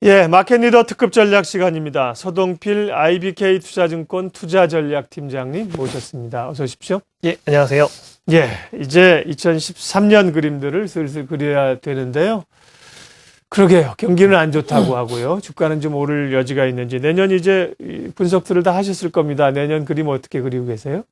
예, 마켓 리더 특급 전략 시간입니다. 서동필 IBK 투자증권 투자전략팀장님 모셨습니다. 어서 오십시오. 예, 안녕하세요. 예, 이제 2013년 그림들을 슬슬 그려야 되는데요. 그러게요. 경기는 안 좋다고 하고요. 주가는 좀 오를 여지가 있는지. 내년 이제 분석들을 다 하셨을 겁니다. 내년 그림 어떻게 그리고 계세요?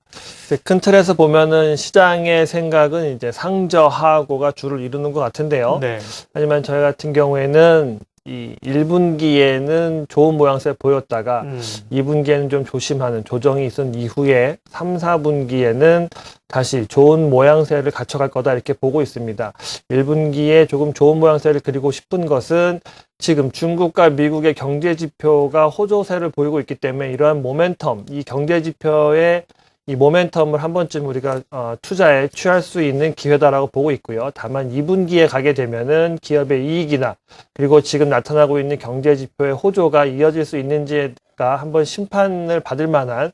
큰 틀에서 보면은 시장의 생각은 이제 상저하고가 주를 이루는 것 같은데요. 네. 하지만 저희 같은 경우에는 이 1분기에는 좋은 모양새 보였다가 2분기에는 좀 조심하는 조정이 있은 이후에 3, 4분기에는 다시 좋은 모양새를 갖춰갈 거다 이렇게 보고 있습니다. 1분기에 조금 좋은 모양새를 그리고 싶은 것은 지금 중국과 미국의 경제 지표가 호조세를 보이고 있기 때문에 이러한 모멘텀, 이 경제 지표의 이 모멘텀을 한 번쯤 우리가 투자에 취할 수 있는 기회다라고 보고 있고요. 다만 2분기에 가게 되면은 기업의 이익이나 그리고 지금 나타나고 있는 경제 지표의 호조가 이어질 수 있는지가 한번 심판을 받을 만한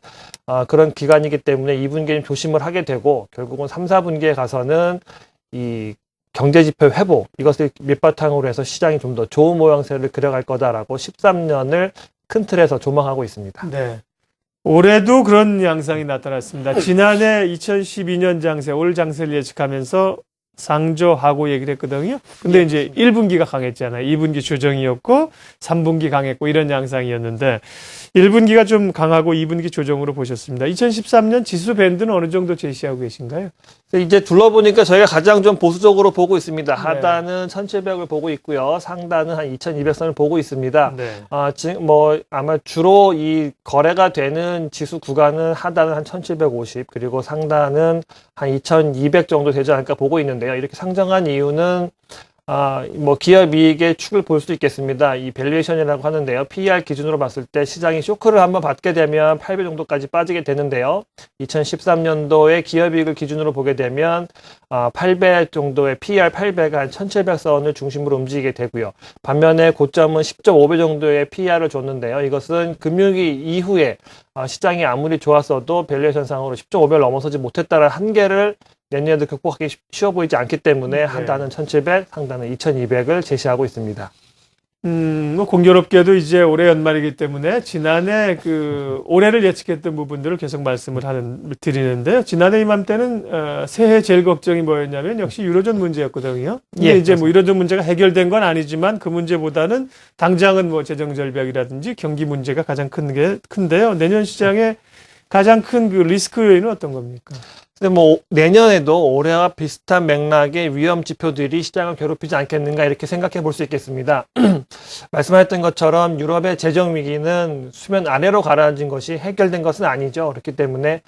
그런 기간이기 때문에 2분기에는 조심을 하게 되고 결국은 3, 4분기에 가서는 이 경제 지표 회복 이것을 밑바탕으로 해서 시장이 좀 더 좋은 모양새를 그려갈 거다라고 13년을 큰 틀에서 조망하고 있습니다. 네. 올해도 그런 양상이 나타났습니다. 지난해 2012년 장세, 올 장세를 예측하면서 상저하고 얘기를 했거든요. 근데 이제 1분기가 강했잖아요. 2분기 조정이었고 3분기 강했고 이런 양상이었는데 1분기가 좀 강하고 2분기 조정으로 보셨습니다. 2013년 지수 밴드는 어느 정도 제시하고 계신가요? 이제 둘러보니까 저희가 가장 좀 보수적으로 보고 있습니다. 하단은 1700을 보고 있고요. 상단은 한 2200선을 보고 있습니다. 네. 지금 아마 주로 이 거래가 되는 지수 구간은 하단은 한 1750 그리고 상단은 한 2200 정도 되지 않을까 보고 있는데요. 이렇게 상정한 이유는 기업 이익의 축을 볼 수 있겠습니다. 이 밸류에이션이라고 하는데요. PER 기준으로 봤을 때 시장이 쇼크를 한번 받게 되면 8배 정도까지 빠지게 되는데요. 2013년도에 기업 이익을 기준으로 보게 되면 8배 정도의 PER 8배가 한 1700선을 중심으로 움직이게 되고요. 반면에 고점은 10.5배 정도의 PER을 줬는데요. 이것은 금융위기 이후에 시장이 아무리 좋았어도 밸류에이션 상으로 10.5배를 넘어서지 못했다는 한계를 내년에도 극복하기 쉬워 보이지 않기 때문에 네. 하단은 1700, 상단은 2200을 제시하고 있습니다. 공교롭게도 이제 올해 연말이기 때문에 지난해 올해를 예측했던 부분들을 계속 말씀을 드리는데요. 지난해 이맘때는 새해 제일 걱정이 뭐였냐면 역시 유로존 문제였거든요. 근데 예, 이제 유로존 문제가 해결된 건 아니지만 그 문제보다는 당장은 재정 절벽이라든지 경기 문제가 가장 큰데요. 내년 시장에 가장 큰 리스크 요인은 어떤 겁니까? 근데 내년에도 올해와 비슷한 맥락의 위험 지표들이 시장을 괴롭히지 않겠는가 이렇게 생각해 볼 수 있겠습니다. 말씀하셨던 것처럼 유럽의 재정 위기는 수면 아래로 가라앉은 것이 해결된 것은 아니죠. 그렇기 때문에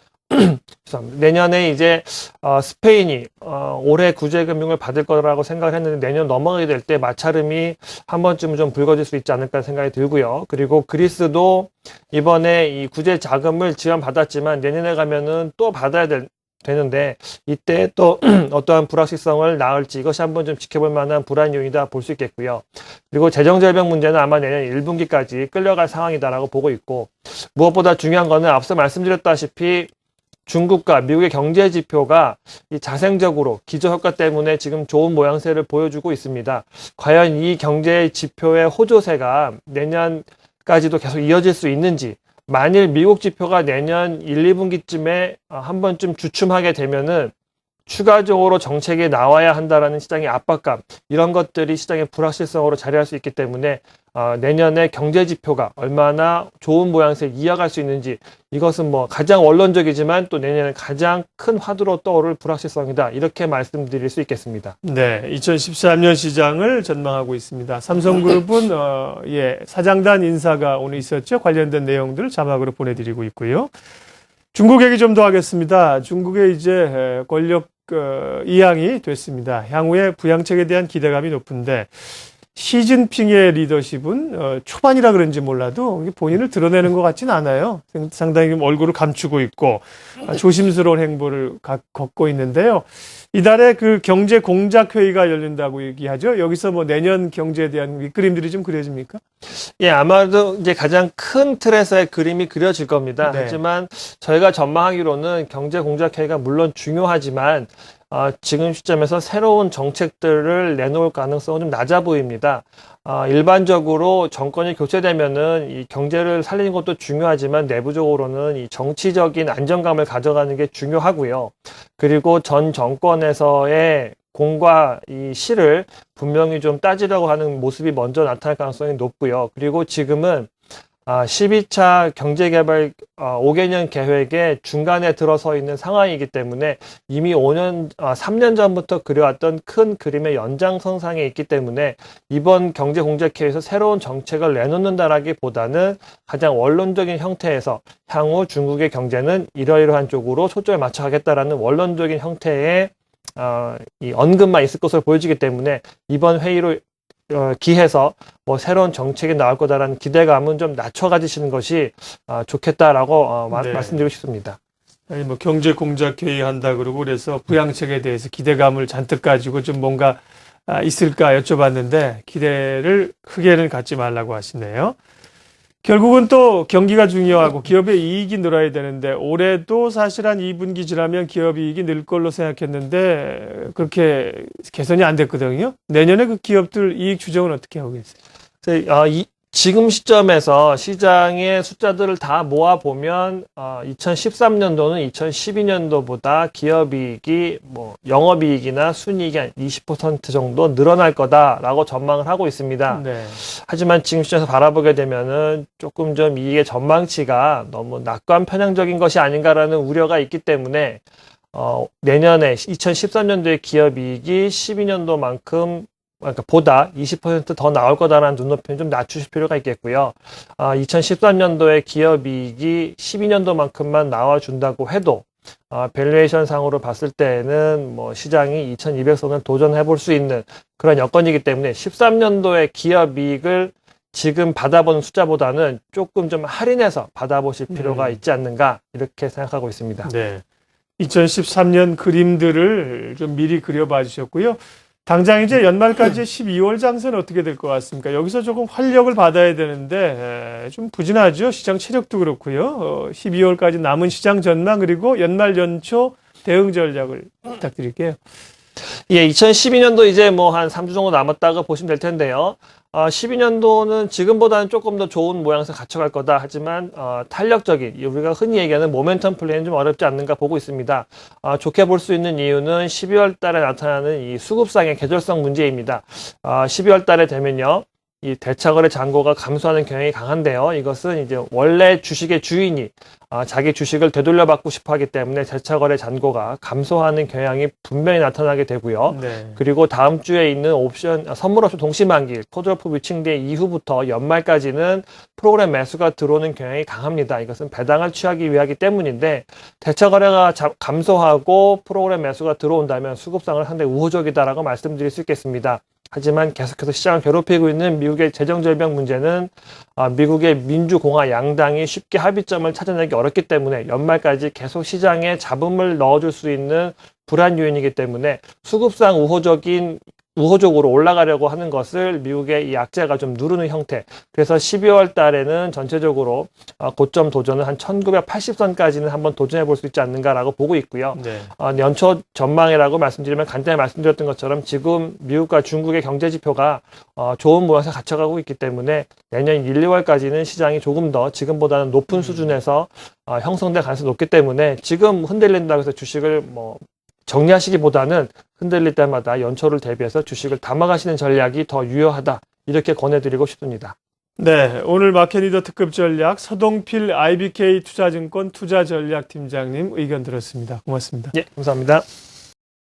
내년에 이제 스페인이 올해 구제금융을 받을 거라고 생각을 했는데 내년 넘어가게 될 때 마찰음이 한 번쯤은 좀 불거질 수 있지 않을까 생각이 들고요. 그리고 그리스도 이번에 이 구제 자금을 지원받았지만 내년에 가면은 또 받아야 되는데 이때 또 어떠한 불확실성을 낳을지 이것이 한번 좀 지켜볼 만한 불안 요인이다 볼 수 있겠고요. 그리고 재정절벽 문제는 아마 내년 1분기까지 끌려갈 상황이다라고 보고 있고 무엇보다 중요한 거는 앞서 말씀드렸다시피 중국과 미국의 경제 지표가 이 자생적으로 기저효과 때문에 지금 좋은 모양새를 보여주고 있습니다. 과연 이 경제 지표의 호조세가 내년까지도 계속 이어질 수 있는지 만일 미국 지표가 내년 1, 2분기쯤에 한 번쯤 주춤하게 되면은 추가적으로 정책이 나와야 한다라는 시장의 압박감 이런 것들이 시장의 불확실성으로 자리할 수 있기 때문에 내년에 경제 지표가 얼마나 좋은 모양새를 이어갈 수 있는지 이것은 가장 원론적이지만 또 내년에 가장 큰 화두로 떠오를 불확실성이다 이렇게 말씀드릴 수 있겠습니다. 네, 2013년 시장을 전망하고 있습니다. 삼성그룹은 사장단 인사가 오늘 있었죠. 관련된 내용들을 자막으로 보내드리고 있고요. 중국 얘기 좀 더 하겠습니다. 중국의 이제 권력 이양이 됐습니다. 향후에 부양책에 대한 기대감이 높은데 시진핑의 리더십은 초반이라 그런지 몰라도 본인을 드러내는 것 같지는 않아요. 상당히 얼굴을 감추고 있고 조심스러운 행보를 걷고 있는데요. 이달에 경제 공작 회의가 열린다고 얘기하죠. 여기서 내년 경제에 대한 윗그림들이 좀 그려집니까? 예, 아마도 이제 가장 큰 틀에서의 그림이 그려질 겁니다. 네. 하지만 저희가 전망하기로는 경제 공작 회의가 물론 중요하지만 지금 시점에서 새로운 정책들을 내놓을 가능성은 좀 낮아 보입니다. 일반적으로 정권이 교체되면은 이 경제를 살리는 것도 중요하지만 내부적으로는 이 정치적인 안정감을 가져가는 게 중요하고요. 그리고 전 정권에서의 공과 이 실을 분명히 좀 따지려고 하는 모습이 먼저 나타날 가능성이 높고요. 그리고 지금은 12차 경제개발 5개년 계획의 중간에 들어서 있는 상황이기 때문에 이미 3년 전부터 그려왔던 큰 그림의 연장선상에 있기 때문에 이번 경제공작회의에서 새로운 정책을 내놓는다라기보다는 가장 원론적인 형태에서 향후 중국의 경제는 이러이러한 쪽으로 초점을 맞춰가겠다라는 원론적인 형태의 이 언급만 있을 것으로 보여지기 때문에 이번 회의로 기해서 뭐 새로운 정책이 나올 거다라는 기대감은 좀 낮춰 가지시는 것이 좋겠다라고 네. 말씀드리고 싶습니다. 아니 뭐 경제 공작 회의 한다 그러고 그래서 부양책에 대해서 기대감을 잔뜩 가지고 좀 뭔가 있을까 여쭤봤는데 기대를 크게는 갖지 말라고 하시네요. 결국은 또 경기가 중요하고 기업의 이익이 늘어야 되는데 올해도 사실 한 2분기 지나면 기업 이익이 늘 걸로 생각했는데 그렇게 개선이 안 됐거든요. 내년에 그 기업들 이익 추정은 어떻게 하고 계세요? 지금 시점에서 시장의 숫자들을 다 모아보면 2013년도는 2012년도보다 기업이익이 뭐 영업이익이나 순이익이 한 20% 정도 늘어날 거다라고 전망을 하고 있습니다. 네. 하지만 지금 시점에서 바라보게 되면은 조금 좀 이익의 전망치가 너무 낙관 편향적인 것이 아닌가라는 우려가 있기 때문에 내년에 2013년도의 기업이익이 12년도만큼 그러니까 보다 20% 더 나올 거다라는 눈높이는 좀 낮추실 필요가 있겠고요. 2013년도에 기업이익이 12년도만큼만 나와준다고 해도 밸류에이션 상으로 봤을 때는 뭐 시장이 2200선을 도전해 볼 수 있는 그런 여건이기 때문에 13년도에 기업이익을 지금 받아보는 숫자보다는 조금 좀 할인해서 받아보실 필요가 있지 않는가 이렇게 생각하고 있습니다. 네. 2013년 그림들을 좀 미리 그려봐 주셨고요. 당장 이제 연말까지 12월 장세는 어떻게 될 것 같습니까? 여기서 조금 활력을 받아야 되는데 좀 부진하죠. 시장 체력도 그렇고요. 12월까지 남은 시장 전망 그리고 연말 연초 대응 전략을 부탁드릴게요. 예, 2012년도 이제 뭐 한 3주 정도 남았다고 보시면 될 텐데요. 12년도는 지금보다는 조금 더 좋은 모양새 갖춰갈 거다. 하지만 탄력적인 우리가 흔히 얘기하는 모멘텀 플레이는 좀 어렵지 않는가 보고 있습니다. 좋게 볼 수 있는 이유는 12월 달에 나타나는 이 수급상의 계절성 문제입니다. 12월 달에 되면요. 이 대차거래 잔고가 감소하는 경향이 강한데요. 이것은 이제 원래 주식의 주인이 자기 주식을 되돌려받고 싶어 하기 때문에 대차거래 잔고가 감소하는 경향이 분명히 나타나게 되고요. 네. 그리고 다음 주에 있는 선물 옵션 동시만기, 컷오프 위칭대 이후부터 연말까지는 프로그램 매수가 들어오는 경향이 강합니다. 이것은 배당을 취하기 위하기 때문인데 대차거래가 감소하고 프로그램 매수가 들어온다면 수급상을 상당히 우호적이다라고 말씀드릴 수 있겠습니다. 하지만 계속해서 시장을 괴롭히고 있는 미국의 재정절벽 문제는 미국의 민주공화 양당이 쉽게 합의점을 찾아내기 어렵기 때문에 연말까지 계속 시장에 잡음을 넣어줄 수 있는 불안 요인이기 때문에 수급상 우호적으로 올라가려고 하는 것을 미국의 이 악재가 좀 누르는 형태. 그래서 12월 달에는 전체적으로 고점 도전을 한 1980선까지는 한번 도전해 볼 수 있지 않는가라고 보고 있고요. 네. 연초 전망이라고 말씀드리면 간단히 말씀드렸던 것처럼 지금 미국과 중국의 경제 지표가 좋은 모양새 갖춰가고 있기 때문에 내년 1, 2월까지는 시장이 조금 더 지금보다는 높은 수준에서 형성될 가능성이 높기 때문에 지금 흔들린다고 해서 주식을 정리하시기보다는 흔들릴 때마다 연초를 대비해서 주식을 담아가시는 전략이 더 유효하다. 이렇게 권해드리고 싶습니다. 네, 오늘 마켓리더 특급 전략 서동필 IBK 투자증권 투자전략팀장님 의견 들었습니다. 고맙습니다. 예, 감사합니다.